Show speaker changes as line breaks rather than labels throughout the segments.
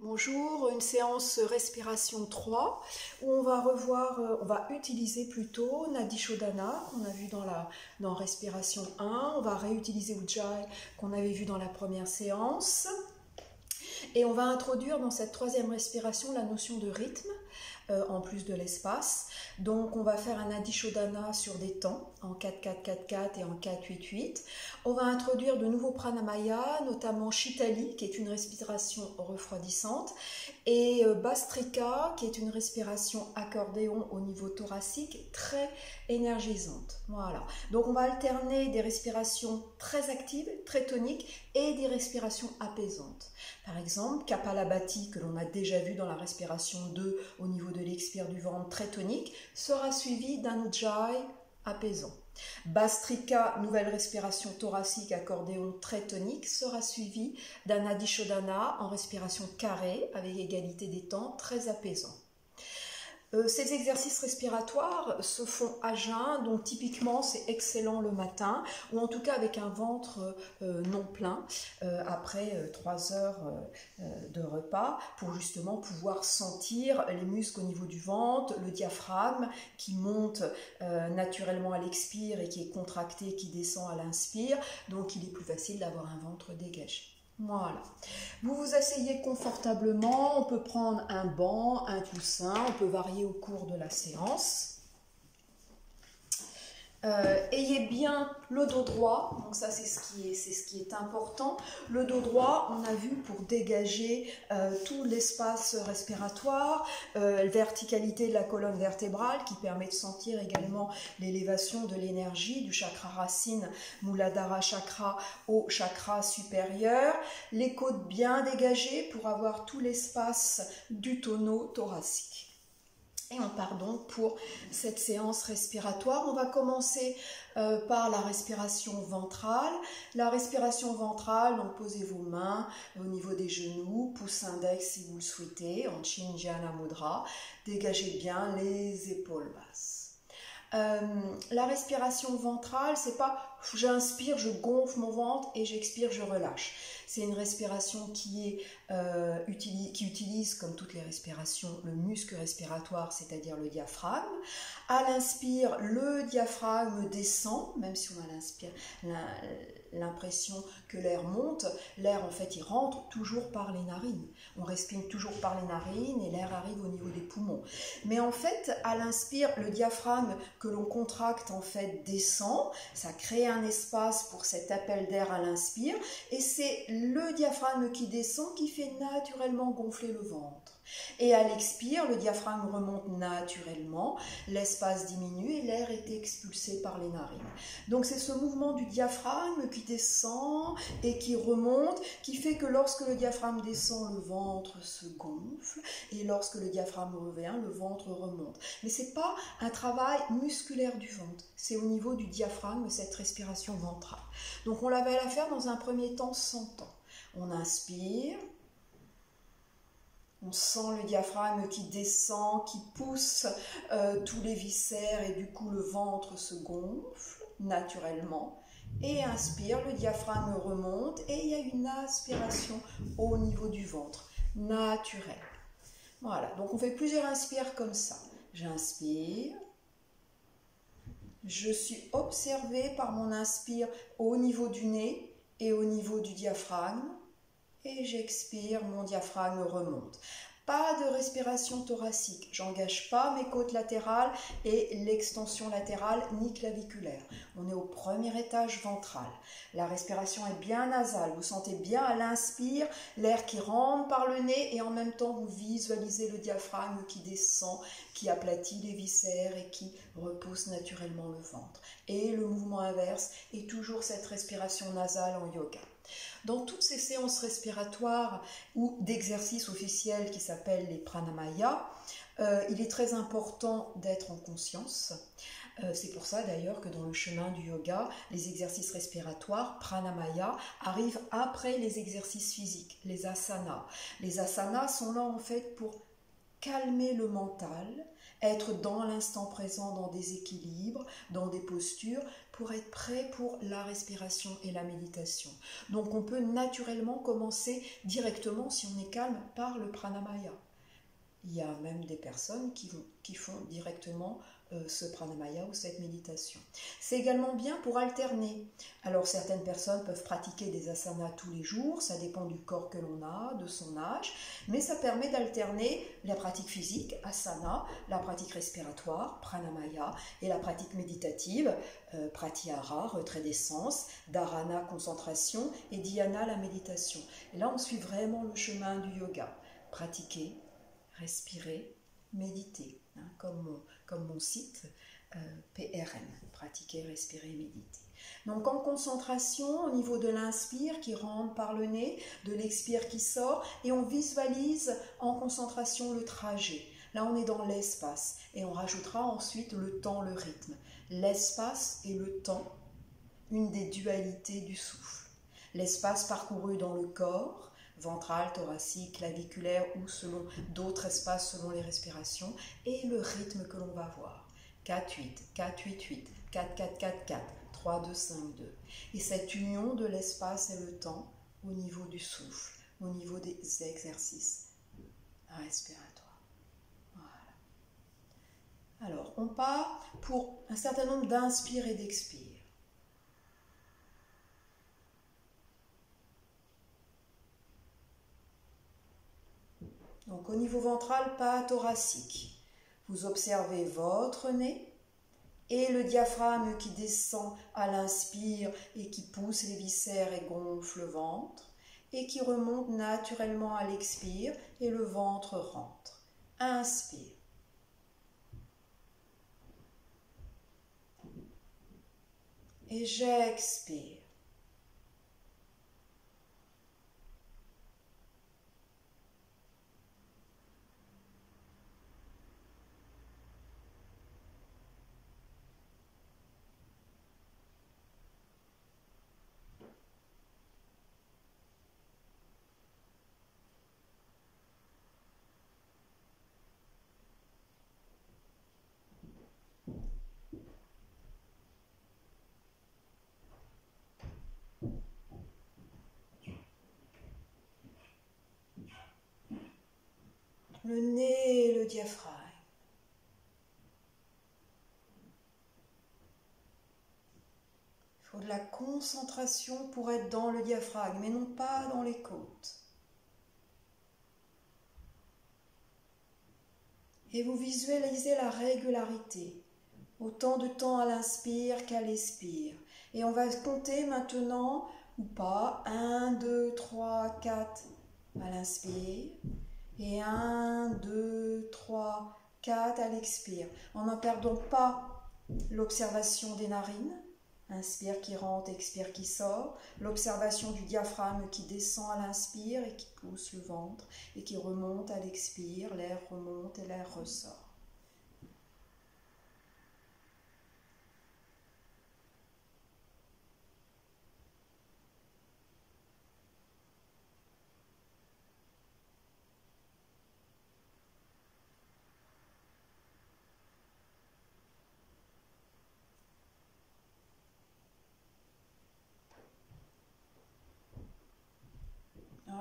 Bonjour, une séance respiration 3 où on va utiliser plutôt Nadi Shodhana qu'on a vu dans respiration 1. On va réutiliser Ujjayi qu'on avait vu dans la première séance. Et on va introduire dans cette troisième respiration la notion de rythme, en plus de l'espace. Donc on va faire un Nadi Shodhana sur des temps, en 4-4-4-4 et en 4-8-8. On va introduire de nouveaux pranamaya, notamment Shitali, qui est une respiration refroidissante, et Bhastrika, qui est une respiration accordéon au niveau thoracique, très énergisante. Voilà. Donc on va alterner des respirations très actives, très toniques, et des respirations apaisantes. Par exemple, Kapalabhati, que l'on a déjà vu dans la respiration 2 au niveau de l'expire du ventre très tonique, sera suivi d'un Ujjayi apaisant. Bhastrika, nouvelle respiration thoracique accordéon très tonique, sera suivi d'un Nadi Shodhana en respiration carrée avec égalité des temps très apaisant. Ces exercices respiratoires se font à jeun, donc typiquement c'est excellent le matin, ou en tout cas avec un ventre non plein, après 3 heures de repas, pour justement pouvoir sentir les muscles au niveau du ventre, le diaphragme qui monte naturellement à l'expire et qui est contracté, qui descend à l'inspire, donc il est plus facile d'avoir un ventre dégagé. Voilà. Vous vous asseyez confortablement, on peut prendre un banc, un coussin, on peut varier au cours de la séance. Ayez bien le dos droit, donc ça c'est ce qui est important. Le dos droit, on a vu pour dégager tout l'espace respiratoire, verticalité de la colonne vertébrale qui permet de sentir également l'élévation de l'énergie du chakra racine Muladhara chakra au chakra supérieur. Les côtes bien dégagées pour avoir tout l'espace du tonneau thoracique. Et on part donc pour cette séance respiratoire. On va commencer par la respiration ventrale. La respiration ventrale, donc posez vos mains au niveau des genoux, pouce index si vous le souhaitez, en Chinjana Mudra. Dégagez bien les épaules basses. La respiration ventrale, c'est pas j'inspire, je gonfle mon ventre et j'expire, je relâche. C'est une respiration qui utilise, comme toutes les respirations, le muscle respiratoire, c'est-à-dire le diaphragme. À l'inspire, le diaphragme descend, même si on a l'impression que l'air monte. L'air, en fait, il rentre toujours par les narines. On respire toujours par les narines et l'air arrive au niveau des poumons. Mais en fait, à l'inspire, le diaphragme que l'on contracte, en fait, descend. Ça crée un espace pour cet appel d'air à l'inspire. Et c'est le diaphragme qui descend qui fait naturellement gonfler le ventre. Et à l'expire, le diaphragme remonte naturellement, l'espace diminue et l'air est expulsé par les narines. Donc c'est ce mouvement du diaphragme qui descend et qui remonte, qui fait que lorsque le diaphragme descend, le ventre se gonfle, et lorsque le diaphragme revient, le ventre remonte. Mais ce n'est pas un travail musculaire du ventre, c'est au niveau du diaphragme, cette respiration ventrale. Donc on va la faire dans un premier temps 100 ans. On inspire. On sent le diaphragme qui descend, qui pousse tous les viscères et du coup le ventre se gonfle naturellement. Et inspire, le diaphragme remonte et il y a une aspiration au niveau du ventre, naturelle. Voilà, donc on fait plusieurs inspires comme ça. J'inspire. Je suis observée par mon inspire au niveau du nez et au niveau du diaphragme. Et j'expire, mon diaphragme remonte. Pas de respiration thoracique, j'engage pas mes côtes latérales et l'extension latérale ni claviculaire. On est au premier étage ventral. La respiration est bien nasale, vous sentez bien à l'inspire l'air qui rentre par le nez et en même temps vous visualisez le diaphragme qui descend, qui aplatit les viscères et qui repousse naturellement le ventre. Et le mouvement inverse est toujours cette respiration nasale en yoga. Dans toutes ces séances respiratoires ou d'exercices officiels qui s'appellent les pranamaya, il est très important d'être en conscience. C'est pour ça d'ailleurs que dans le chemin du yoga, les exercices respiratoires, pranamaya, arrivent après les exercices physiques, les asanas. Les asanas sont là en fait pour calmer le mental, être dans l'instant présent, dans des équilibres, dans des postures, pour être prêt pour la respiration et la méditation. Donc on peut naturellement commencer directement, si on est calme, par le pranamaya. Il y a même des personnes qui font directement ce pranamaya ou cette méditation. C'est également bien pour alterner. Alors certaines personnes peuvent pratiquer des asanas tous les jours, ça dépend du corps que l'on a, de son âge, mais ça permet d'alterner la pratique physique, asana, la pratique respiratoire, pranamaya, et la pratique méditative, pratyahara, retrait des sens, dharana, concentration, et dhyana, la méditation. Et là on suit vraiment le chemin du yoga. Pratiquer, respirer, méditer, hein, comme mon site PRM, pratiquer, respirer, méditer. Donc en concentration, au niveau de l'inspire qui rentre par le nez, de l'expire qui sort, et on visualise en concentration le trajet. Là on est dans l'espace, et on rajoutera ensuite le temps, le rythme. L'espace et le temps, une des dualités du souffle. L'espace parcouru dans le corps, ventral, thoracique, claviculaire ou selon d'autres espaces selon les respirations, et le rythme que l'on va voir. 4-8, 4-8-8, 4-4-4-4, 3-2-5-2. Et cette union de l'espace et le temps au niveau du souffle, au niveau des exercices respiratoires. Voilà. Alors, on part pour un certain nombre d'inspires et d'expires. Donc au niveau ventral, pas thoracique. Vous observez votre nez et le diaphragme qui descend à l'inspire et qui pousse les viscères et gonfle le ventre et qui remonte naturellement à l'expire et le ventre rentre. Inspire. Et j'expire. Le nez et le diaphragme. Il faut de la concentration pour être dans le diaphragme, mais non pas dans les côtes. Et vous visualisez la régularité, autant de temps à l'inspire qu'à l'expire. Et on va compter maintenant, ou pas, 1, 2, 3, 4 à l'inspire, et 1, 2, 3, 4 à l'expire. En n'en perdant pas l'observation des narines, inspire qui rentre, expire qui sort, l'observation du diaphragme qui descend à l'inspire et qui pousse le ventre, et qui remonte à l'expire, l'air remonte et l'air ressort.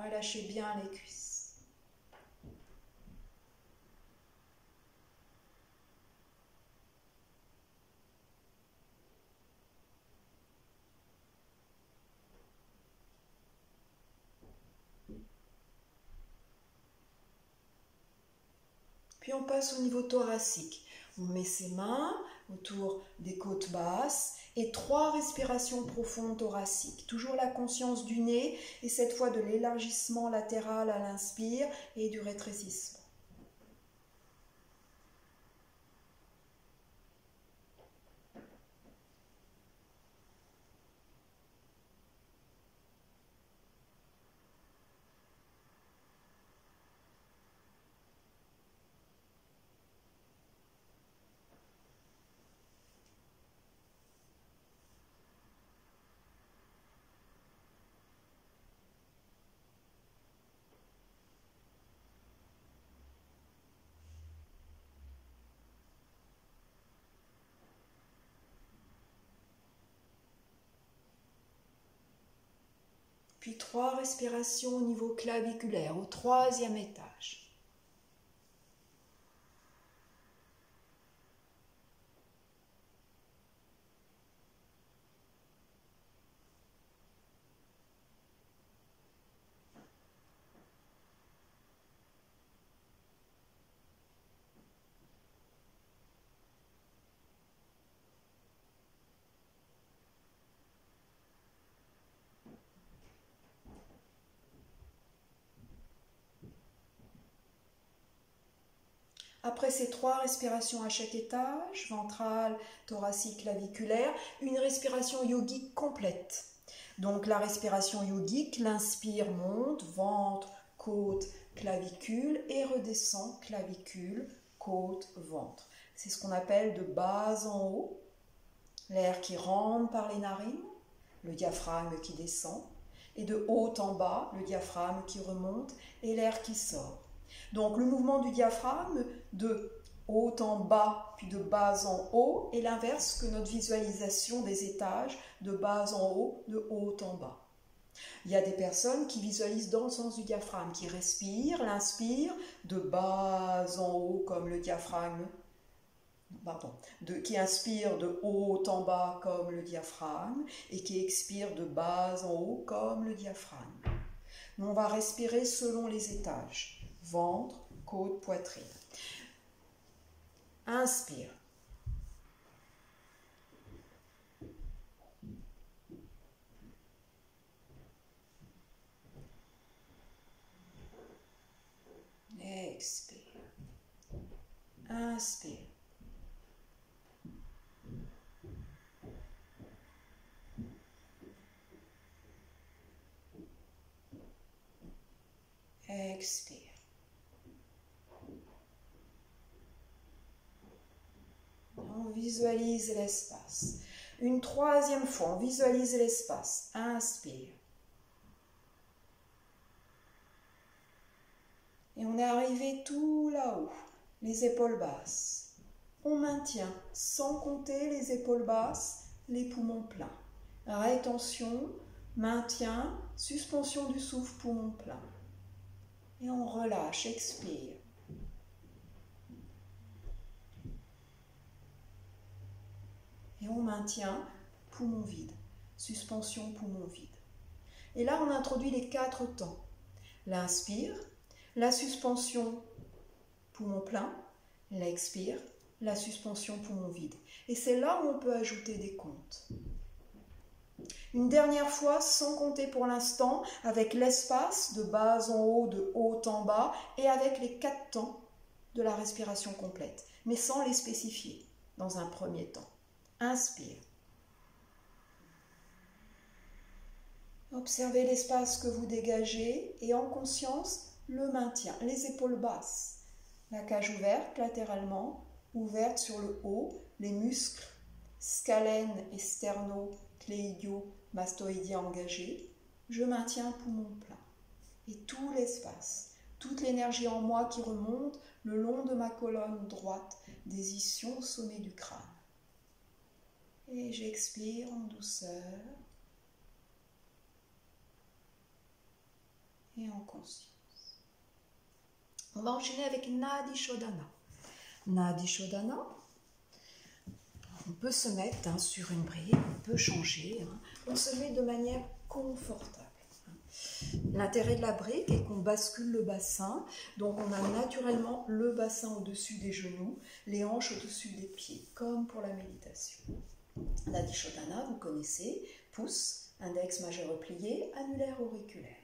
Relâchez bien les cuisses. Puis on passe au niveau thoracique. On met ses mains autour des côtes basses et 3 respirations profondes thoraciques. Toujours la conscience du nez et cette fois de l'élargissement latéral à l'inspire et du rétrécissement. puis 3 respirations au niveau claviculaire, au 3e étage. Après ces 3 respirations à chaque étage, ventrale, thoracique, claviculaire, une respiration yogique complète. Donc la respiration yogique, l'inspire monte, ventre, côte, clavicule et redescend, clavicule, côte, ventre. C'est ce qu'on appelle de bas en haut, l'air qui rentre par les narines, le diaphragme qui descend, et de haut en bas, le diaphragme qui remonte et l'air qui sort. Donc le mouvement du diaphragme de haut en bas puis de bas en haut est l'inverse que notre visualisation des étages de bas en haut, de haut en bas. Il y a des personnes qui visualisent dans le sens du diaphragme, qui respirent, l'inspire de bas en haut comme le diaphragme, qui inspire de haut en bas comme le diaphragme et qui expire de bas en haut comme le diaphragme. On va respirer selon les étages. Ventre, côte, poitrine. Inspire. Expire. Inspire. Expire. On visualise l'espace. Une 3e fois, on visualise l'espace. Inspire. Et on est arrivé tout là-haut, les épaules basses. On maintient, sans compter les épaules basses, les poumons pleins. Rétention, maintien, suspension du souffle, poumons pleins. Et on relâche, expire. Et on maintient, poumon vide, suspension, poumon vide. Et là, on introduit les 4 temps. L'inspire, la suspension, poumon plein, l'expire, la suspension, poumon vide. Et c'est là où on peut ajouter des comptes. Une dernière fois, sans compter pour l'instant, avec l'espace de bas en haut, de haut en bas, et avec les 4 temps de la respiration complète, mais sans les spécifier dans un premier temps. Inspire. Observez l'espace que vous dégagez et en conscience, le maintien. Les épaules basses, la cage ouverte latéralement, ouverte sur le haut, les muscles scalène et sterno-cléidio-mastoïdien engagés. Je maintiens poumon plein. Et tout l'espace, toute l'énergie en moi qui remonte le long de ma colonne droite, des ischions au sommet du crâne. Et j'expire en douceur et en conscience. On va enchaîner avec Nadi Shodhana. Nadi Shodhana, on peut se mettre sur une brique, on peut changer, on se met de manière confortable. L'intérêt de la brique est qu'on bascule le bassin, donc on a naturellement le bassin au-dessus des genoux, les hanches au-dessus des pieds, comme pour la méditation. Nadi Shodhana, vous connaissez, pouce, index majeur replié, annulaire auriculaire.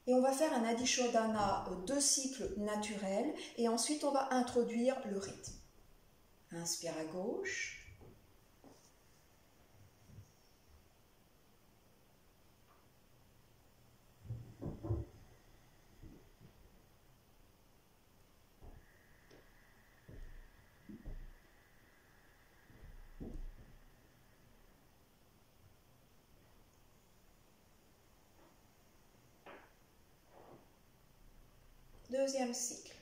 Et on va faire un Nadi Shodhana 2 cycles naturels et ensuite on va introduire le rythme. Inspire à gauche. Deuxième cycle.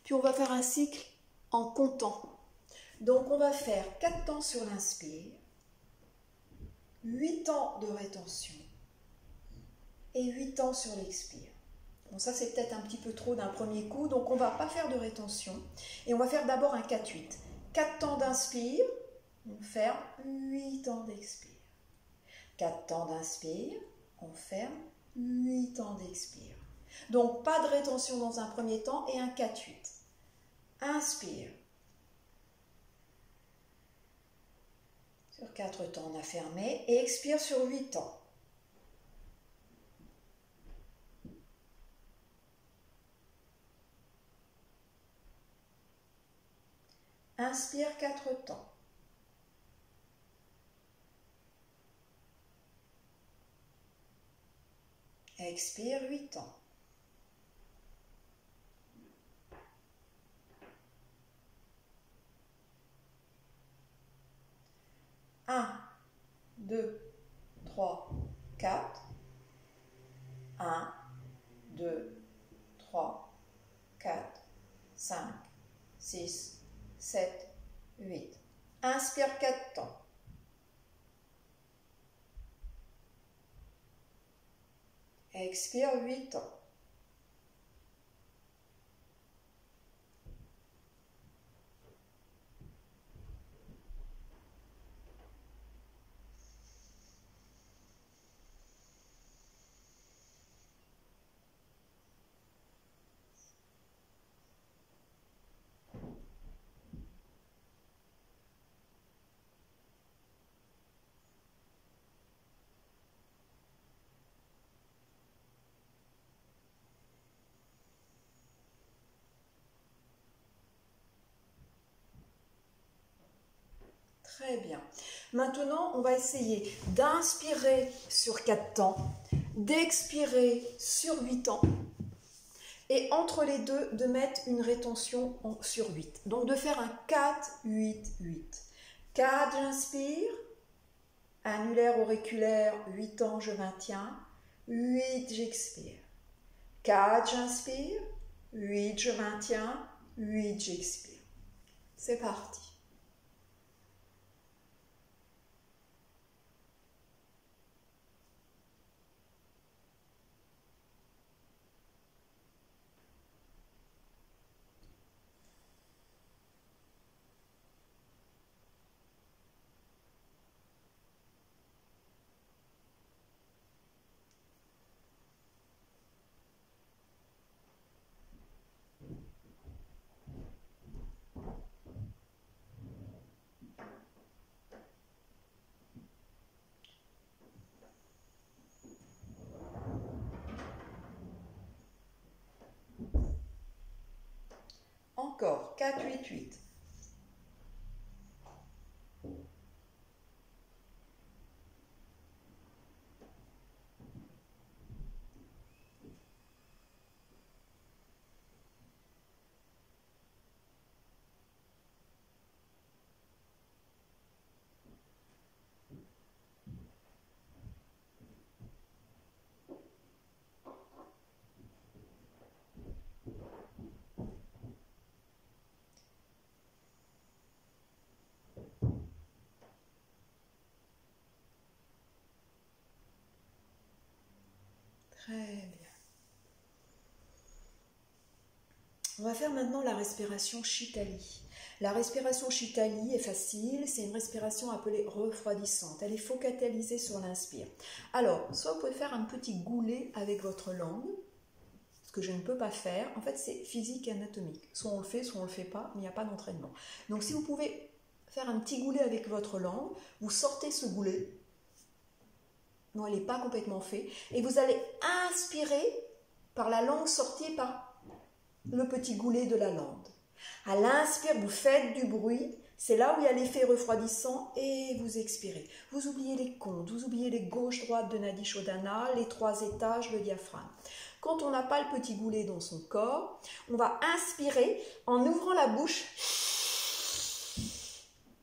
Puis on va faire un cycle en comptant. Donc on va faire 4 temps sur l'inspire, 8 temps de rétention et 8 temps sur l'expire. Bon, ça c'est peut-être un petit peu trop d'un premier coup, donc on ne va pas faire de rétention. Et on va faire d'abord un 4-8. 4 temps d'inspire, on ferme, 8 temps d'expire. 4 temps d'inspire, on ferme, 8 temps d'expire. Donc pas de rétention dans un premier temps et un 4-8. Inspire. Sur 4 temps, on a fermé et expire sur 8 temps. Inspire 4 temps. Expire 8 temps. Un, 2, 3, 4. 1, 2, 3, 4, 5, 6, 7, 8. Inspire 4 temps. Expire 8 temps. Très bien. Maintenant, on va essayer d'inspirer sur 4 temps, d'expirer sur 8 temps, et entre les deux, de mettre une rétention sur 8. Donc, de faire un 4, 8, 8. 4, j'inspire. Annulaire, auriculaire, 8 temps, je maintiens. 8, j'expire. 4, j'inspire. 8, je maintiens. 8, j'expire. C'est parti. Encore, 4, 8, 8. Très bien. On va faire maintenant la respiration Shitali. La respiration Shitali est facile, c'est une respiration appelée refroidissante. Elle est focalisée sur l'inspire. Alors, soit vous pouvez faire un petit goulet avec votre langue, ce que je ne peux pas faire. En fait, c'est physique et anatomique. Soit on le fait, soit on ne le fait pas, mais il n'y a pas d'entraînement. Donc, si vous pouvez faire un petit goulet avec votre langue, vous sortez ce goulet. Non, il n'est pas complètement fait. Et vous allez inspirer par la langue sortie par le petit goulet de la langue. À l'inspire, vous faites du bruit. C'est là où il y a l'effet refroidissant et vous expirez. Vous oubliez les comptes, vous oubliez les gauche-droite de Nadi Shodhana, les 3 étages, le diaphragme. Quand on n'a pas le petit goulet dans son corps, on va inspirer en ouvrant la bouche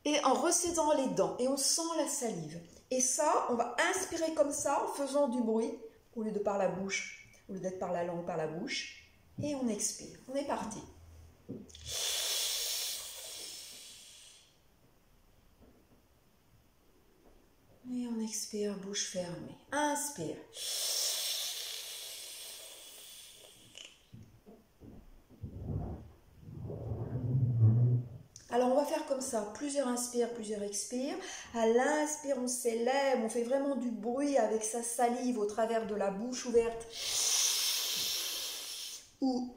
et en ressaisant les dents. Et on sent la salive. Et ça, on va inspirer comme ça, en faisant du bruit, au lieu de par la bouche, au lieu d'être par la langue, par la bouche. Et on expire. On est parti. Et on expire, bouche fermée. Inspire. Alors on va faire comme ça, plusieurs inspires, plusieurs expires. À l'inspire, on s'élève, on fait vraiment du bruit avec sa salive au travers de la bouche ouverte ou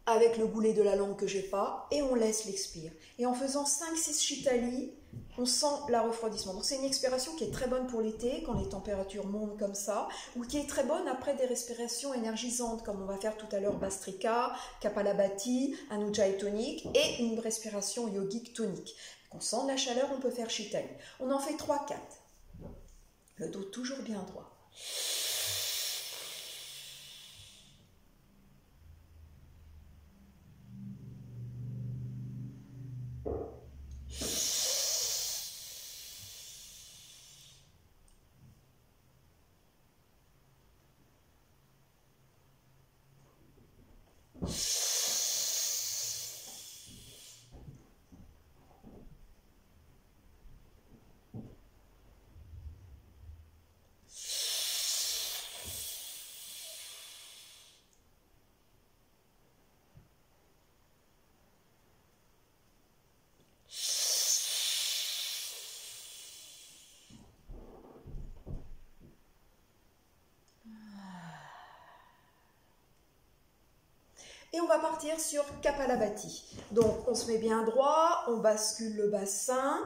avec le goulet de la langue que j'ai pas, et on laisse l'expire. Et en faisant 5-6 Shitali, on sent la refroidissement. Donc c'est une expiration qui est très bonne pour l'été, quand les températures montent comme ça, ou qui est très bonne après des respirations énergisantes, comme on va faire tout à l'heure Bastrika, Kapalabhati, un Ujjayi tonique, et une respiration yogique tonique. Quand on sent de la chaleur, on peut faire Shitali. On en fait 3-4. Le dos toujours bien droit. Et on va partir sur Kapalabhati. Donc, on se met bien droit, on bascule le bassin.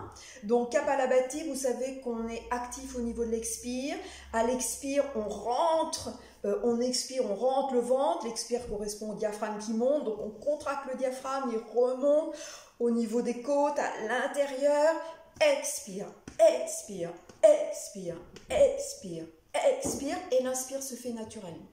Donc, Kapalabhati, vous savez qu'on est actif au niveau de l'expire. À l'expire, on rentre, on expire, on rentre le ventre. L'expire correspond au diaphragme qui monte. Donc, on contracte le diaphragme, il remonte au niveau des côtes, à l'intérieur. Expire, expire, expire, expire, expire. Et l'inspire se fait naturellement.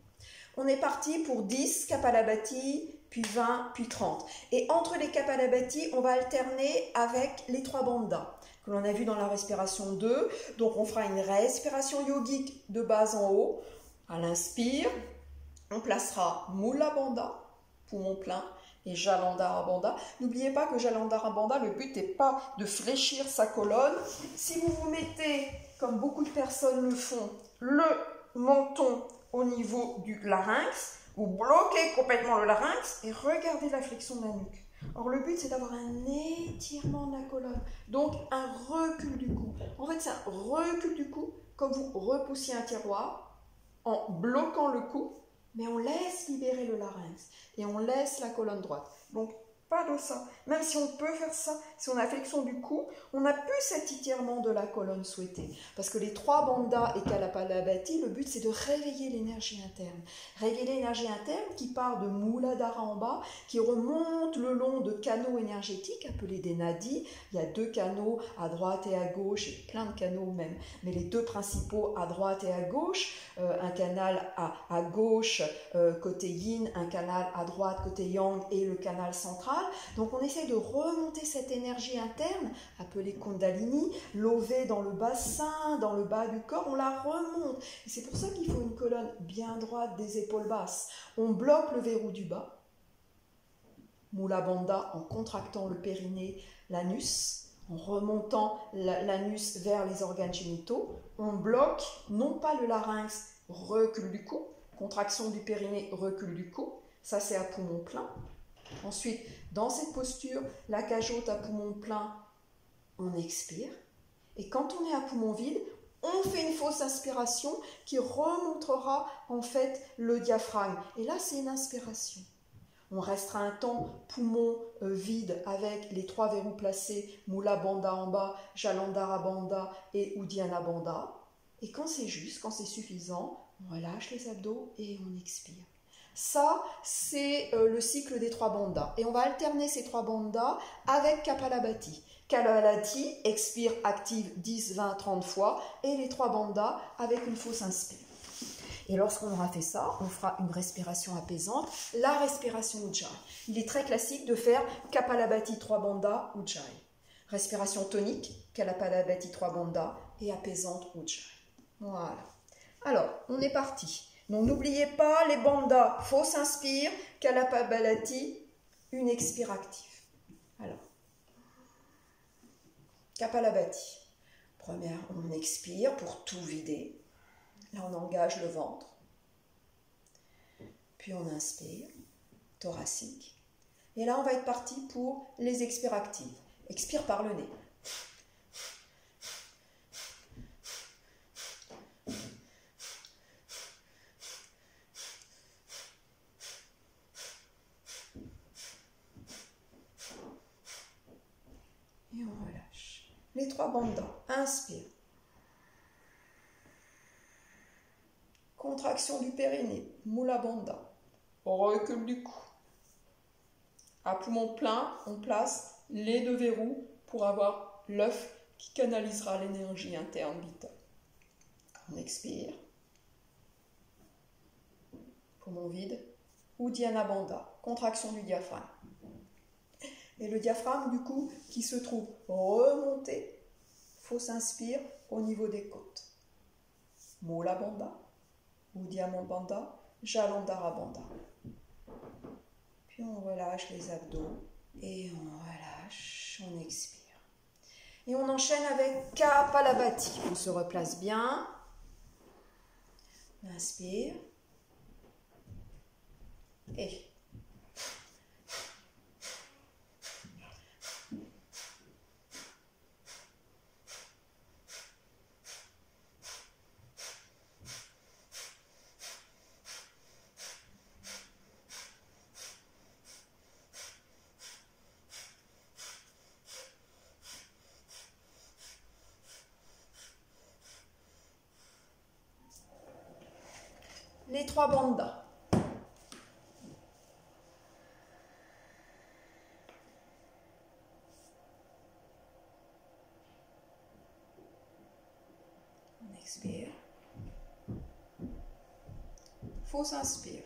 On est parti pour 10 Kapalabhati, puis 20, puis 30. Et entre les Kapalabhati, on va alterner avec les 3 bandhas que l'on a vu dans la respiration 2. Donc on fera une respiration yogique de bas en haut. À l'inspire, on placera Mula Bandha, poumon plein, et Jalandhara Bandha. N'oubliez pas que Jalandhara Bandha, le but n'est pas de fléchir sa colonne. Si vous vous mettez, comme beaucoup de personnes le font, le menton au niveau du larynx, vous bloquez complètement le larynx et regardez la flexion de la nuque. Or, le but, c'est d'avoir un étirement de la colonne, donc un recul du cou. En fait, c'est un recul du cou, comme vous repoussiez un tiroir, en bloquant le cou, mais on laisse libérer le larynx et on laisse la colonne droite. Donc, pas de ça. Même si on peut faire ça, si on a flexion du cou, on n'a plus cet étirement de la colonne souhaité. Parce que les 3 bandhas et Kapalabhati, le but c'est de réveiller l'énergie interne. Réveiller l'énergie interne qui part de Muladhara en bas, qui remonte le long de canaux énergétiques appelés des nadis. Il y a 2 canaux à droite et à gauche, et plein de canaux même, mais les 2 principaux à droite et à gauche, un canal à gauche côté yin, un canal à droite côté yang et le canal central. Donc on essaie de remonter cette énergie interne, appelée Kundalini, lovée dans le bassin, dans le bas du corps, on la remonte. Et c'est pour ça qu'il faut une colonne bien droite, des épaules basses. On bloque le verrou du bas, Mula Bandha, en contractant le périnée, l'anus, en remontant l'anus vers les organes génitaux. On bloque non pas le larynx, recul du cou, contraction du périnée, recul du cou. Ça c'est à poumon plein. Ensuite, dans cette posture, la cage haute à poumon plein, on expire. Et quand on est à poumon vide, on fait une fausse inspiration qui remontera en fait le diaphragme. Et là, c'est une inspiration. On restera un temps poumon vide avec les 3 verrous placés, Mula Bandha en bas, Jalandhara Bandha et Uddiyana Bandha. Et quand c'est juste, quand c'est suffisant, on relâche les abdos et on expire. Ça, c'est le cycle des 3 bandhas. Et on va alterner ces 3 bandhas avec Kapalabhati. Kapalabhati, expire, active 10, 20, 30 fois. Et les 3 bandhas avec une fausse inspire. Et lorsqu'on aura fait ça, on fera une respiration apaisante, la respiration Ujjayi. Il est très classique de faire Kapalabhati 3 bandhas, Ujjayi. Respiration tonique, Kapalabhati 3 bandhas et apaisante Ujjayi. Voilà. Alors, on est parti. Donc n'oubliez pas les bandhas, fausse inspire, Kapalabhati, une expire active. Alors, Kapalabhati. Première, on expire pour tout vider. Là, on engage le ventre. Puis on inspire, thoracique. Et là, on va être parti pour les expires actives. Expire par le nez. Et on relâche. Les 3 bandhas. Inspire. Contraction du périnée, Mula Bandha. Recul du cou. À poumon plein, on place les 2 verrous pour avoir l'œuf qui canalisera l'énergie interne vitale. On expire. Poumon vide. Uddiyana Bandha, contraction du diaphragme. Et le diaphragme, du coup, qui se trouve remonté, fausse inspire au niveau des côtes. Mula Bandha, Uddiyana Bandha, Jalandhara Bandha. Puis on relâche les abdos et on relâche, on expire. Et on enchaîne avec Kapalabhati. On se replace bien. On inspire. Et les 3 bandhas. On expire. Fausse inspire.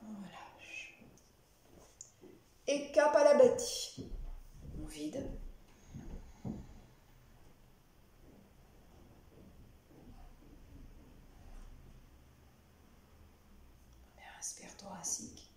On relâche. Et Kapalabhati. On vide. Inspire thoracique.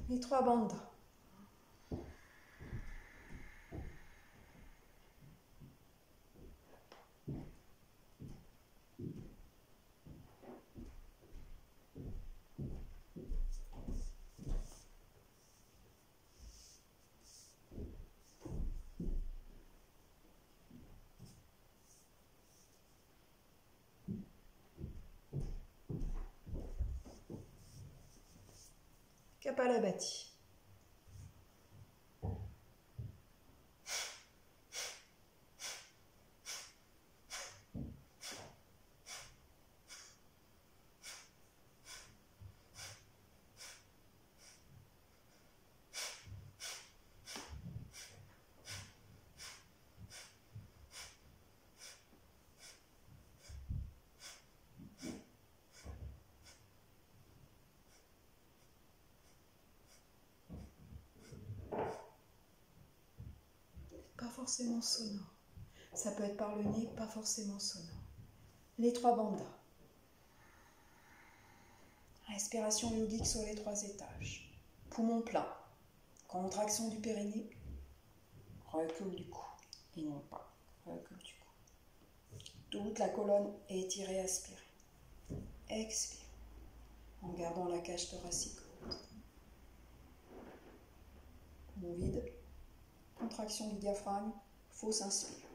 Les 3 bandhas. Kapalabhati. Pas forcément sonore. Ça peut être par le nez, pas forcément sonore. Les 3 bandhas. Respiration yogique sur les 3 étages. Poumon plein. Contraction du périnée. Recul du cou. Et non pas recul du cou. Toute la colonne est étirée, aspirée. Expire. En gardant la cage thoracique haute. Poumon vide. Contraction du diaphragme, fausse inspire.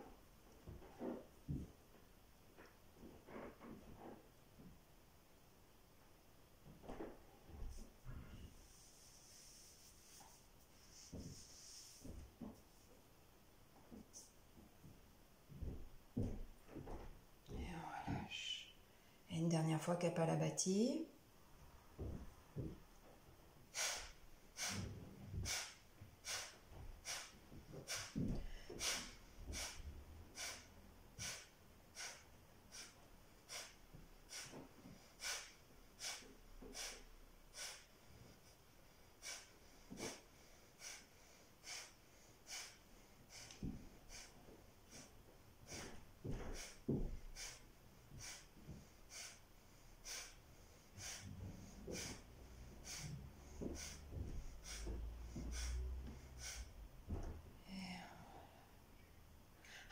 fois Kapalabhati.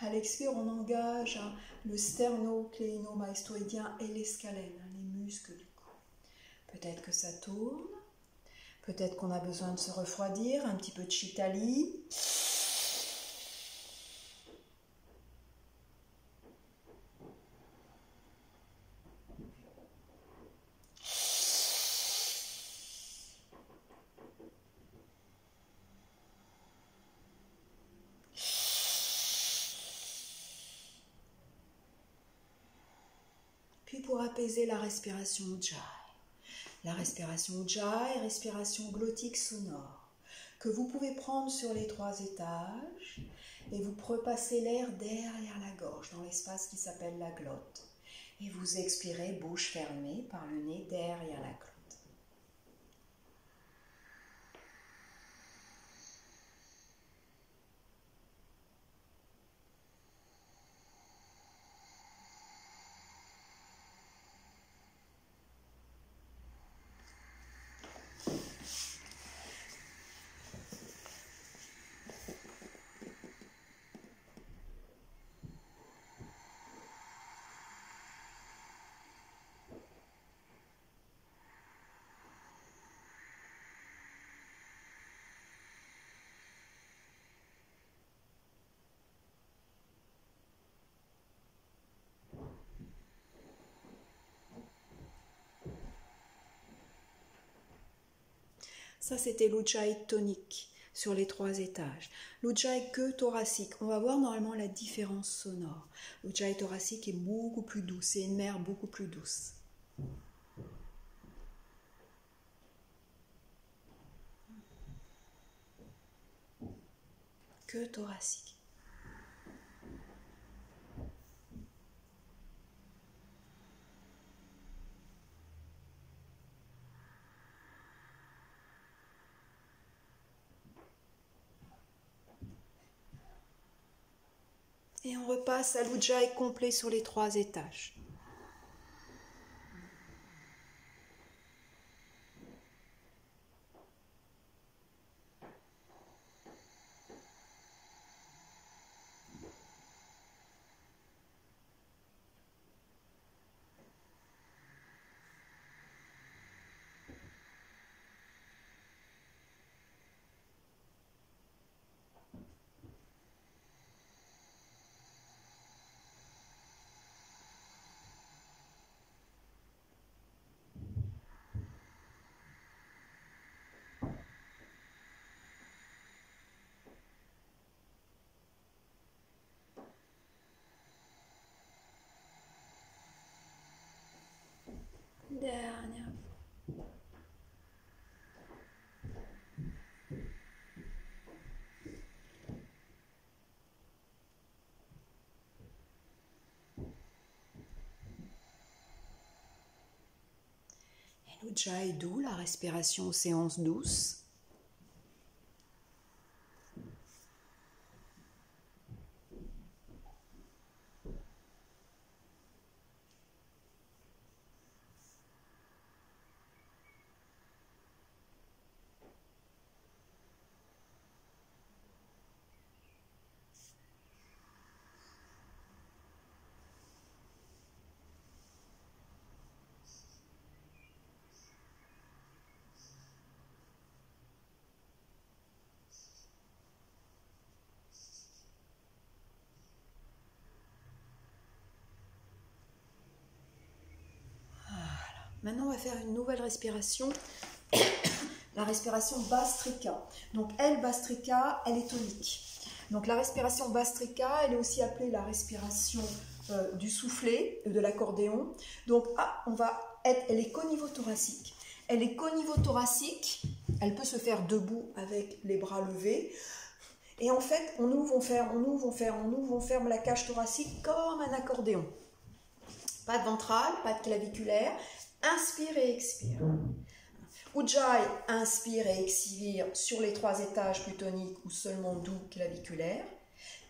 À l'expire, on engage le sterno-cléino-mastoïdien et les scalènes, les muscles du cou. Peut-être que ça tourne, peut-être qu'on a besoin de se refroidir, un petit peu de Chitali. Puis pour apaiser la respiration Ujjayi. La respiration Ujjayi, respiration glottique sonore, que vous pouvez prendre sur les 3 étages et vous repassez l'air derrière la gorge, dans l'espace qui s'appelle la glotte. Et vous expirez, bouche fermée, par le nez derrière la glotte. Ça, c'était l'Ujjayi tonique sur les 3 étages. L'Ujjayi que thoracique, on va voir normalement la différence sonore. L'Ujjayi thoracique est beaucoup plus douce, c'est une mer beaucoup plus douce. Que thoracique. Et on repasse à l'Ujjayi complet sur les 3 étages. Dernière. Et l'Ujjayi doux, la respiration séance douce. Maintenant, on va faire une nouvelle respiration, la respiration Bhastrika. Donc, Bhastrika, elle est tonique. Donc, la respiration Bhastrika, elle est aussi appelée la respiration du soufflet, de l'accordéon. Donc, elle est qu'au niveau thoracique. Elle est qu'au niveau thoracique. Elle peut se faire debout avec les bras levés. Et en fait, on ouvre, on ferme, on ouvre, on ferme, on ouvre, on ferme la cage thoracique comme un accordéon. Pas de ventral, pas de claviculaire. Inspire et expire. Ujjayi, inspire et expire sur les 3 étages plus toniques ou seulement doux claviculaires.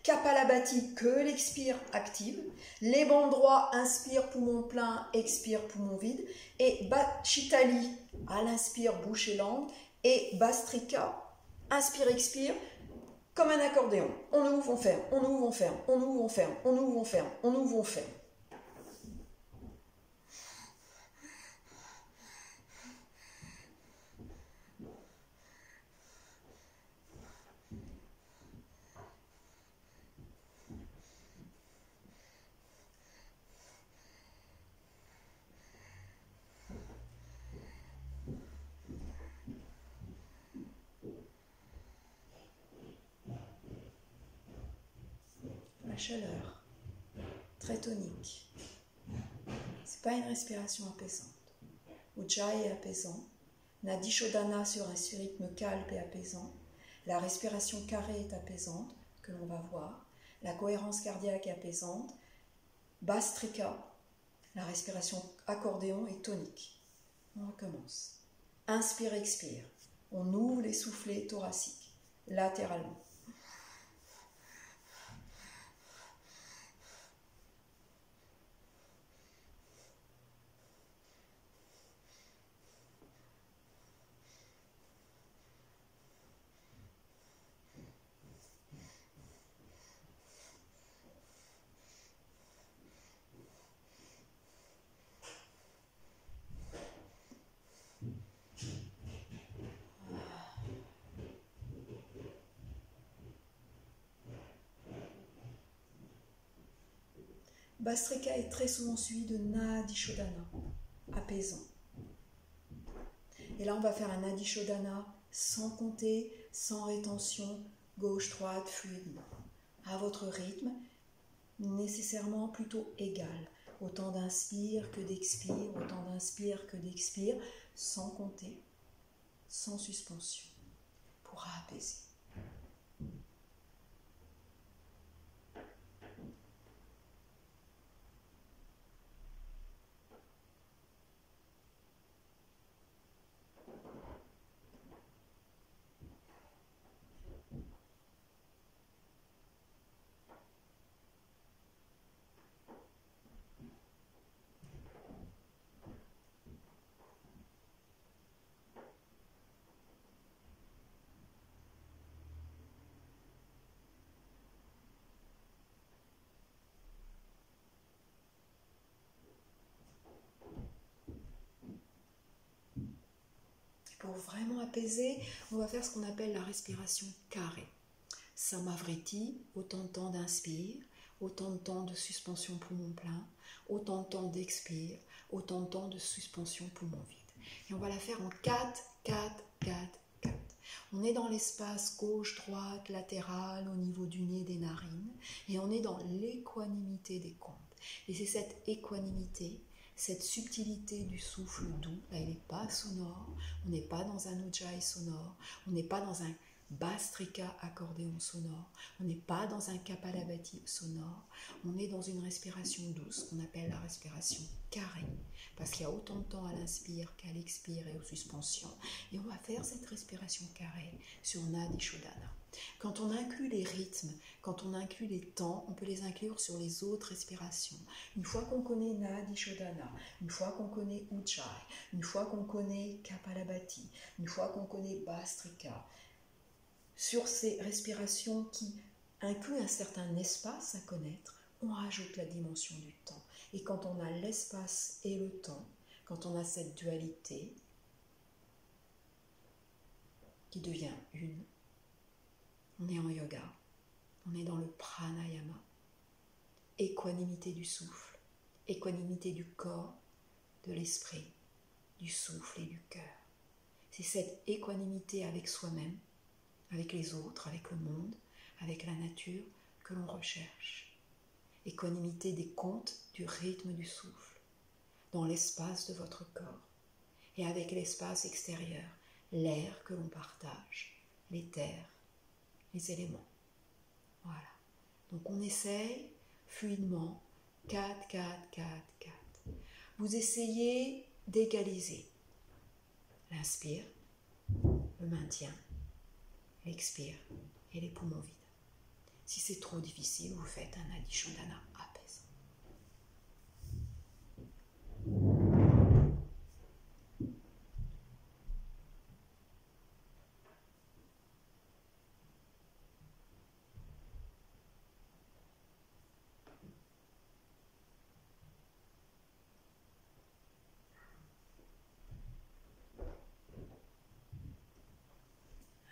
Kapalabhati, que l'expire active. Les bancs droits, inspire, poumon plein, expire, poumon vide. Et Chitali, à l'inspire, bouche et langue. Et Bhastrika, inspire, expire, comme un accordéon. On ouvre, on ferme, on ouvre, on ferme, on ouvre, on ferme, on ouvre, on ferme, on ouvre, on ferme. La chaleur, très tonique. C'est pas une respiration apaisante. Ujjayi est apaisant. Nadi Shodhana sur un rythme calme et apaisant. La respiration carrée est apaisante, que l'on va voir. La cohérence cardiaque est apaisante. Bhastrika, la respiration accordéon est tonique. On recommence. Inspire, expire. On ouvre les soufflets thoraciques, latéralement. Bhastrika est très souvent suivi de Nadi Shodhana, apaisant. Et là, on va faire un Nadi Shodhana sans compter, sans rétention, gauche-droite, fluidement. À votre rythme, nécessairement plutôt égal. Autant d'inspire que d'expire, autant d'inspire que d'expire, sans compter, sans suspension, pour apaiser. Pour vraiment apaiser, on va faire ce qu'on appelle la respiration carrée. Samavriti, autant de temps d'inspire, autant de temps de suspension poumon plein, autant de temps d'expire, autant de temps de suspension poumon vide. Et on va la faire en 4, 4, 4, 4. On est dans l'espace gauche-droite, latéral, au niveau du nez, des narines, et on est dans l'équanimité des comptes. Et c'est cette équanimité, cette subtilité du souffle doux, là il n'est pas sonore, on n'est pas dans un Ujjayi sonore, on n'est pas dans un Bhastrika accordéon sonore, on n'est pas dans un Kapalabhati sonore, on est dans une respiration douce qu'on appelle la respiration carrée, parce qu'il y a autant de temps à l'inspire qu'à l'expire et aux suspensions, et on va faire cette respiration carrée sur Nadi Shodhana. Quand on inclut les rythmes, quand on inclut les temps, on peut les inclure sur les autres respirations. Une fois qu'on connaît Nadi Shodhana, une fois qu'on connaît Ujjayi, une fois qu'on connaît Kapalabhati, une fois qu'on connaît Bhastrika, sur ces respirations qui incluent un certain espace à connaître, on rajoute la dimension du temps. Et quand on a l'espace et le temps, quand on a cette dualité qui devient une, on est en yoga, on est dans le pranayama, équanimité du souffle, équanimité du corps, de l'esprit, du souffle et du cœur. C'est cette équanimité avec soi-même, avec les autres, avec le monde, avec la nature que l'on recherche. équanimité des comptes du rythme du souffle, dans l'espace de votre corps, et avec l'espace extérieur, l'air que l'on partage, les terres, les éléments. Voilà. Donc on essaye fluidement, 4, 4, 4, 4. Vous essayez d'égaliser. L'inspire, le maintien, l'expire et les poumons vides. Si c'est trop difficile, vous faites un Adi Chandana apaisant.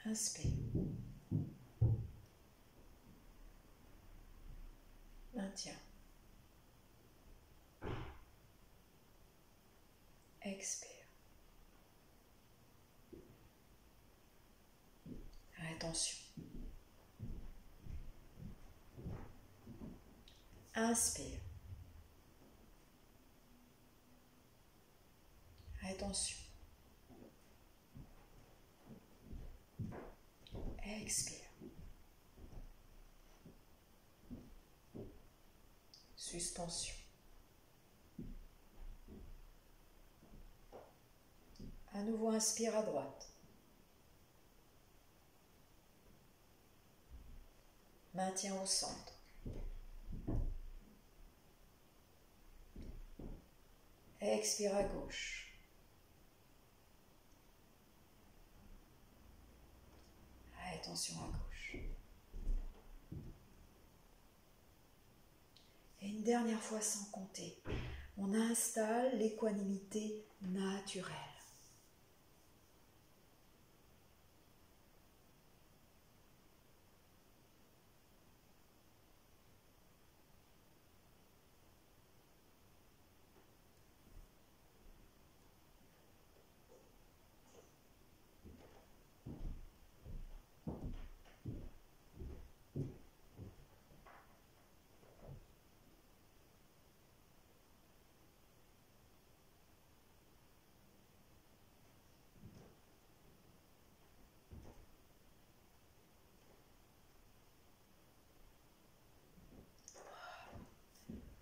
Inspire. Maintiens. Expire. Rétention. Inspire. Rétention. Expire. Suspension. À nouveau, inspire à droite. Maintien au centre. Expire à gauche. Rétention à gauche. Et une dernière fois sans compter, on installe l'équanimité naturelle.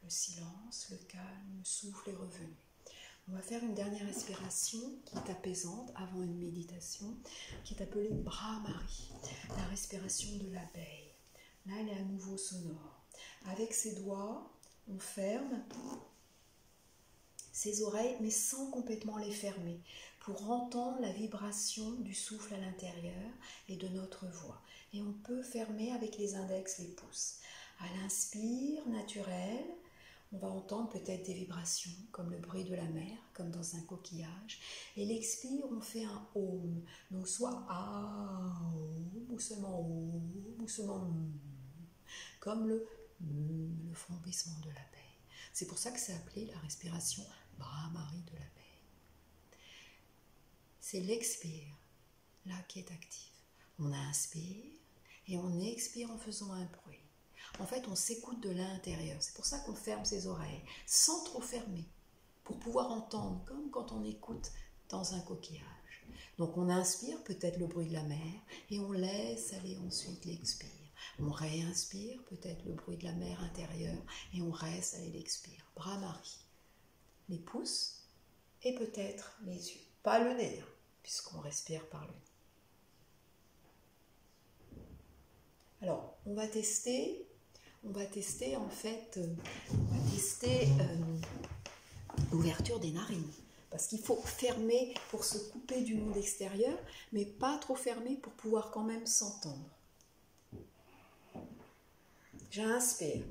Le silence, le calme, le souffle est revenu. On va faire une dernière respiration qui est apaisante avant une méditation, qui est appelée Brahmari, la respiration de l'abeille. Là, elle est à nouveau sonore. Avec ses doigts, on ferme ses oreilles, mais sans complètement les fermer, pour entendre la vibration du souffle à l'intérieur et de notre voix. Et on peut fermer avec les index, les pouces. À l'inspire naturel, on va entendre peut-être des vibrations, comme le bruit de la mer, comme dans un coquillage. Et l'expire, on fait un Om. Donc soit Aum, ou seulement Om, ou seulement comme le frombissement de l'abeille. C'est pour ça que c'est appelé la respiration Brahmari de l'abeille. C'est l'expire, là, qui est actif. On inspire et on expire en faisant un bruit. En fait, on s'écoute de l'intérieur. C'est pour ça qu'on ferme ses oreilles, sans trop fermer, pour pouvoir entendre, comme quand on écoute dans un coquillage. Donc on inspire peut-être le bruit de la mer, et on laisse aller ensuite l'expire. On réinspire peut-être le bruit de la mer intérieure, et on reste aller l'expire. Brahmari. Les pouces, et peut-être les yeux. Pas le nez, puisqu'on respire par le nez. Alors, on va tester en fait, l'ouverture des narines. Parce qu'il faut fermer pour se couper du monde extérieur, mais pas trop fermer pour pouvoir quand même s'entendre. J'inspire.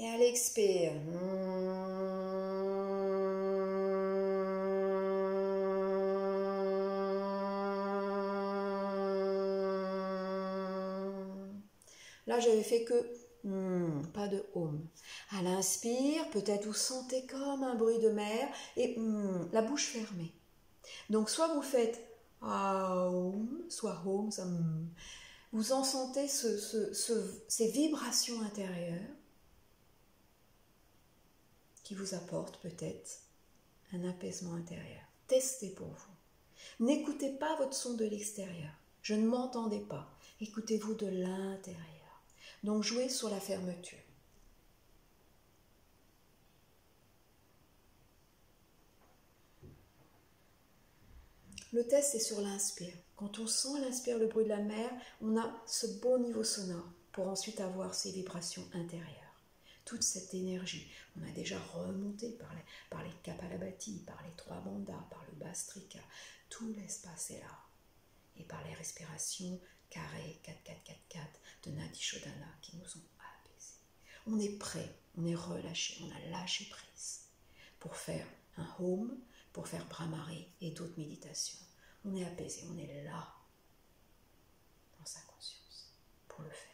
Et à l'expire. là, j'avais fait que pas de home. À l'inspire, peut-être vous sentez comme un bruit de mer et la bouche fermée. Donc, soit vous faites home, soit home, ça, vous en sentez ces vibrations intérieures qui vous apportent peut-être un apaisement intérieur. Testez pour vous. N'écoutez pas votre son de l'extérieur. Je ne m'entendais pas. Écoutez-vous de l'intérieur. Donc, jouez sur la fermeture. Le test est sur l'inspire. Quand on sent à l'inspire le bruit de la mer, on a ce beau niveau sonore pour ensuite avoir ces vibrations intérieures. Toute cette énergie, on a déjà remonté par les Kapalabhati, par les trois bandhas, par le Bhastrika. Tout l'espace est là. Et par les respirations carrées 4-4-4-4 de Nadi Shodhana qui nous ont apaisés. On est prêt, on est relâché, on a lâché prise pour faire un home, pour faire Brahmari et d'autres méditations. On est apaisé, on est là dans sa conscience pour le faire.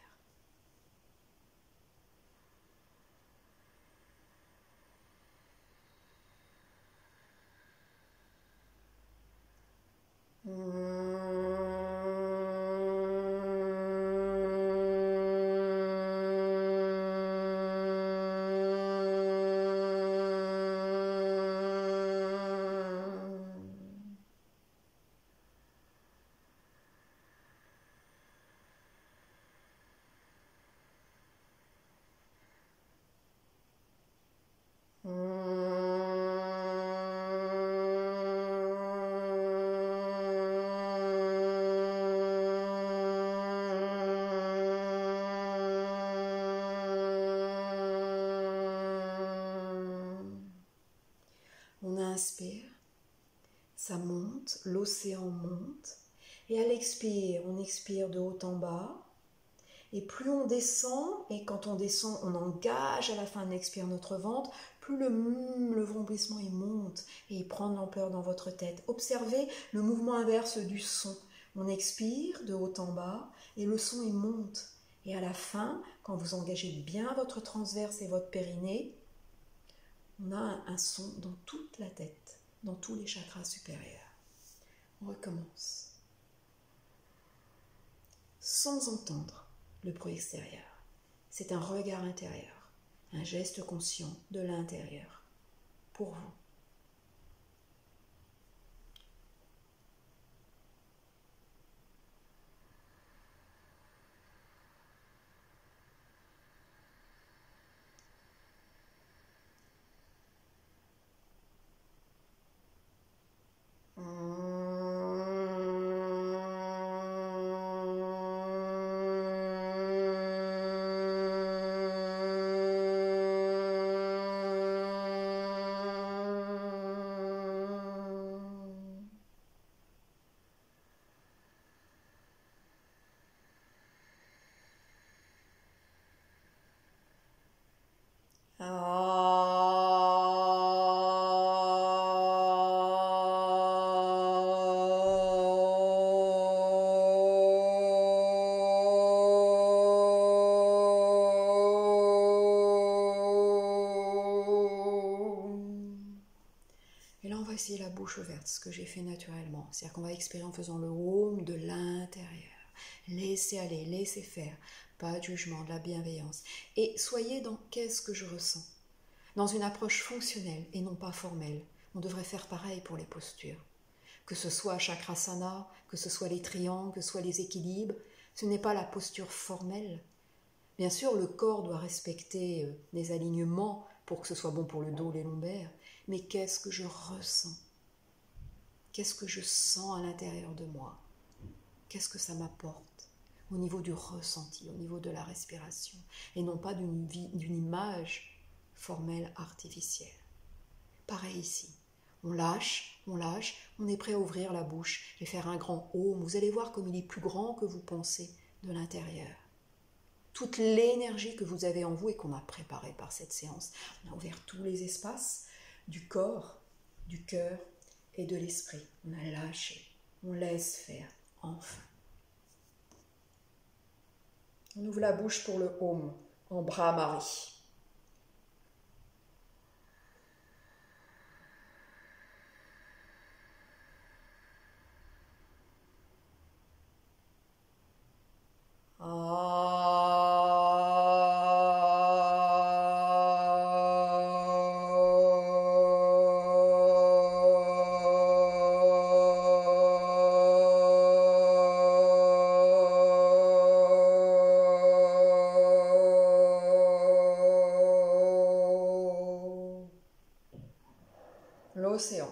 On inspire, ça monte, l'océan monte, et à l'expire, on expire de haut en bas, et plus on descend, et quand on descend, on engage à la fin de l'expire notre ventre, plus le vrombissement il monte, et il prend de l'ampleur dans votre tête. Observez le mouvement inverse du son. On expire de haut en bas, et le son il monte. Et à la fin, quand vous engagez bien votre transverse et votre périnée, on a un son dans toute la tête, dans tous les chakras supérieurs. On recommence. Sans entendre le bruit extérieur. C'est un regard intérieur, un geste conscient de l'intérieur, pour vous. Et là, on va essayer la bouche ouverte, ce que j'ai fait naturellement. C'est-à-dire qu'on va expirer en faisant le home de l'intérieur. Laissez aller, laissez faire. Pas de jugement, de la bienveillance. Et soyez dans qu'est-ce que je ressens. Dans une approche fonctionnelle et non pas formelle. On devrait faire pareil pour les postures. Que ce soit chakrasana, que ce soit les triangles, que ce soit les équilibres, ce n'est pas la posture formelle. Bien sûr, le corps doit respecter les alignements pour que ce soit bon pour le dos, les lombaires, mais qu'est-ce que je ressens? Qu'est-ce que je sens à l'intérieur de moi? Qu'est-ce que ça m'apporte au niveau du ressenti, au niveau de la respiration, et non pas d'une image formelle artificielle. Pareil ici. On lâche, on est prêt à ouvrir la bouche et faire un grand home. Vous allez voir comme il est plus grand que vous pensez de l'intérieur. Toute l'énergie que vous avez en vous et qu'on a préparée par cette séance. On a ouvert tous les espaces du corps, du cœur et de l'esprit. On a lâché, on laisse faire, enfin. On ouvre la bouche pour le Om, en Brahmari. L'océan.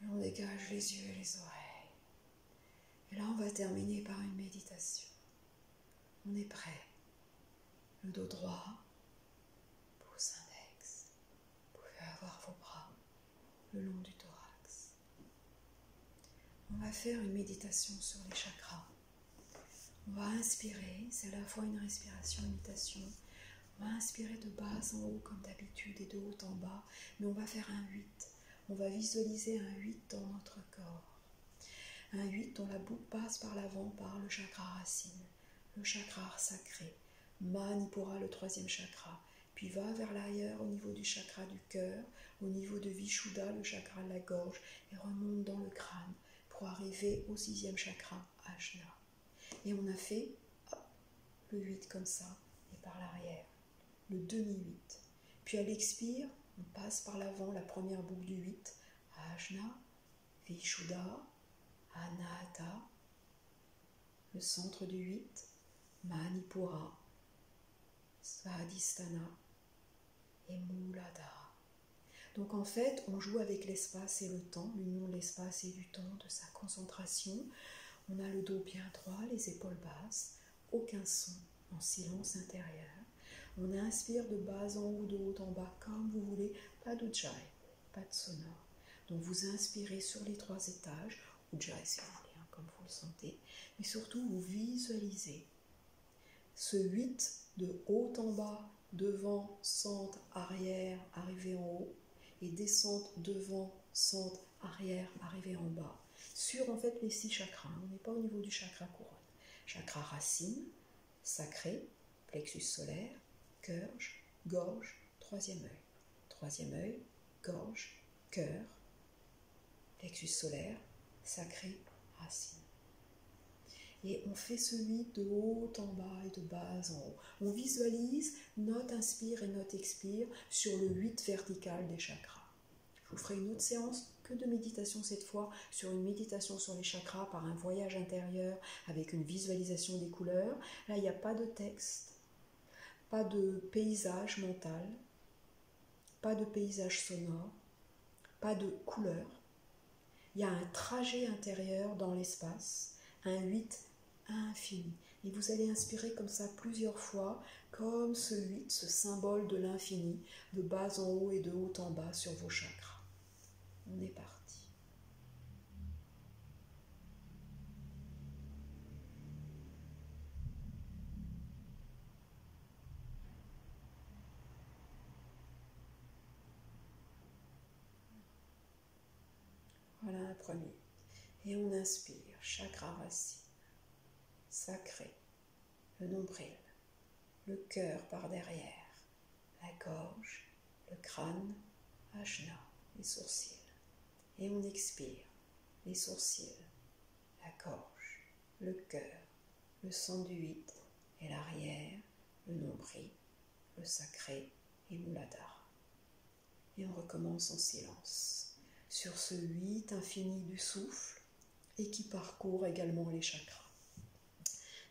On dégage les yeux et les oreilles. Et là, on va terminer par une méditation. On est prêt. Le dos droit, pouce index. Vous pouvez avoir vos bras le long du thorax. On va faire une méditation sur les chakras. On va inspirer, c'est à la fois une respiration, une méditation. On va inspirer de bas en haut comme d'habitude et de haut en bas, mais on va faire un 8. On va visualiser un 8 dans notre corps. Un 8 dont la boucle passe par l'avant par le chakra racine, le chakra sacré, Manipura, le 3e chakra, puis va vers l'arrière au niveau du chakra du cœur, au niveau de Vishuddha, le chakra de la gorge, et remonte dans le crâne pour arriver au 6e chakra, Ajna. Et on a fait le 8 comme ça, et par l'arrière, le demi-8. Puis à l'expire, on passe par l'avant la première boucle du 8, Ajna, Vishuddha, Anahata, le centre du 8, Manipura, Svadhisthana et Muladhara. Donc en fait, on joue avec l'espace et le temps, l'union de l'espace et du temps, de sa concentration. On a le dos bien droit, les épaules basses, aucun son, en silence intérieur. On inspire de bas en haut, de haut en bas, comme vous voulez, pas d'ujjayi, pas de sonore. Donc vous inspirez sur les 3 étages, ujjayi si vous voulez, comme vous le sentez, mais surtout vous visualisez ce 8 de haut en bas, devant, centre, arrière, arrivé en haut, et descente devant, centre, arrière, arrivé en bas, sur en fait les 6 chakras. On n'est pas au niveau du chakra couronne. Chakra racine, sacré, plexus solaire, cœur, gorge, 3e œil. 3e œil, gorge, cœur, plexus solaire, sacré, racine. Et on fait ce 8 de haut en bas et de bas en haut. On visualise notre inspire et notre expire sur le 8 vertical des chakras. Je vous ferai une autre séance que de méditation cette fois, sur une méditation sur les chakras par un voyage intérieur avec une visualisation des couleurs. Là, il n'y a pas de texte, pas de paysage mental, pas de paysage sonore, pas de couleur. Il y a un trajet intérieur dans l'espace, un 8 infini. Et vous allez inspirer comme ça plusieurs fois, comme ce 8, ce symbole de l'infini, de bas en haut et de haut en bas sur vos chakras. On est parti. Voilà un premier. Et on inspire, chakra racine, sacré, le nombril, le cœur par derrière, la gorge, le crâne, ajna, les sourcils. Et on expire, les sourcils, la gorge, le cœur, le centre du 8 et l'arrière, le nombril, le sacré et Muladhara. Et on recommence en silence sur ce 8 infini du souffle et qui parcourt également les chakras.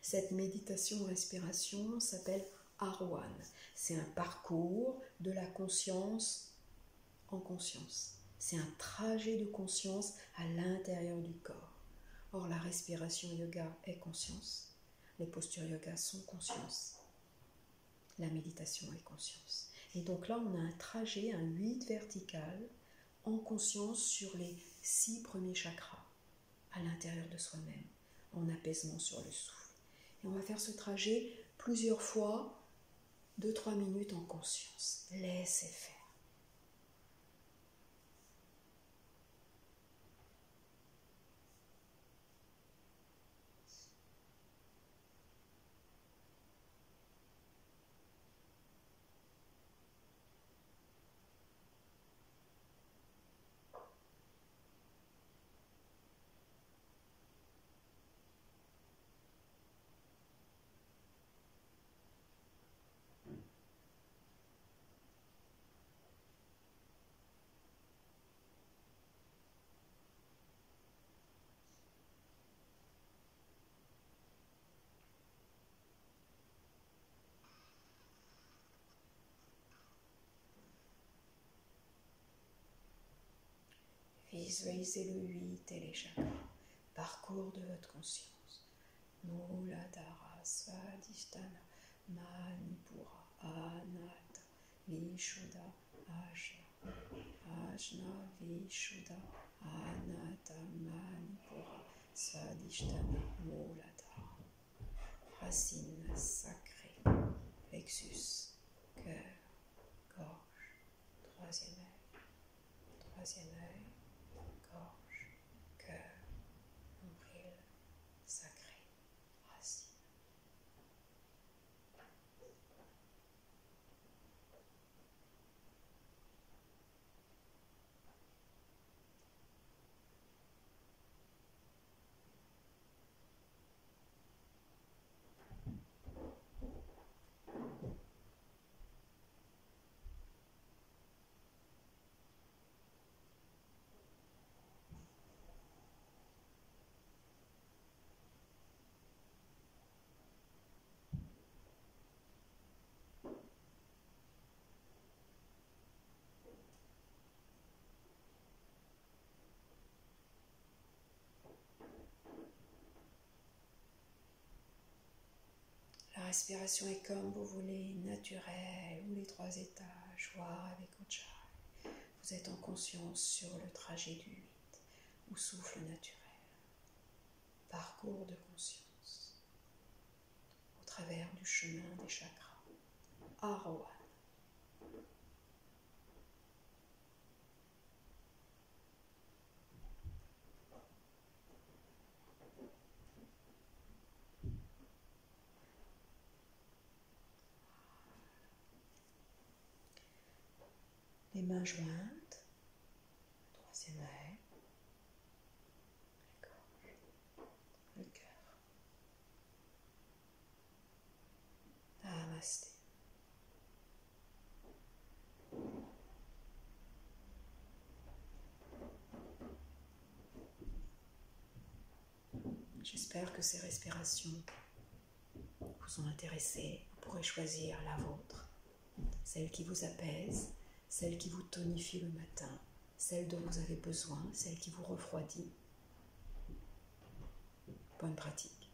Cette méditation respiration s'appelle Arwan. C'est un parcours de la conscience en conscience. C'est un trajet de conscience à l'intérieur du corps. Or, la respiration yoga est conscience, les postures yoga sont conscience, la méditation est conscience. Et donc là, on a un trajet, un 8 vertical, en conscience sur les 6 premiers chakras, à l'intérieur de soi-même, en apaisement sur le souffle. Et on va faire ce trajet plusieurs fois, 2-3 minutes en conscience. Laissez faire. Visualisez le 8 et les chakras, parcours de votre conscience. Muladhara, Svadhisthana, Manipura, Anahata, Vishuddha, Ajna, Ajna, Vishuddha, Anahata, Manipura, Svadhisthana, Muladhara. Racine sacrée, plexus, cœur, gorge, troisième œil, gorge, cœur, nombril, sacré, racine. La respiration est comme vous voulez, naturelle, ou les 3 étages, voire avec Ujjayi. Vous êtes en conscience sur le trajet du 8, ou souffle naturel. Parcours de conscience, au travers du chemin des chakras. Arohan. Les mains jointes, troisième œil, la gorge, le cœur. Namasté. J'espère que ces respirations vous ont intéressé. Vous pourrez choisir la vôtre, celle qui vous apaise, celle qui vous tonifie le matin, celle dont vous avez besoin, celle qui vous refroidit. Bonne pratique,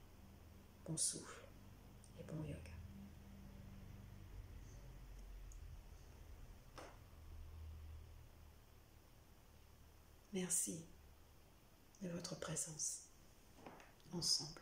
bon souffle et bon yoga. Merci de votre présence ensemble.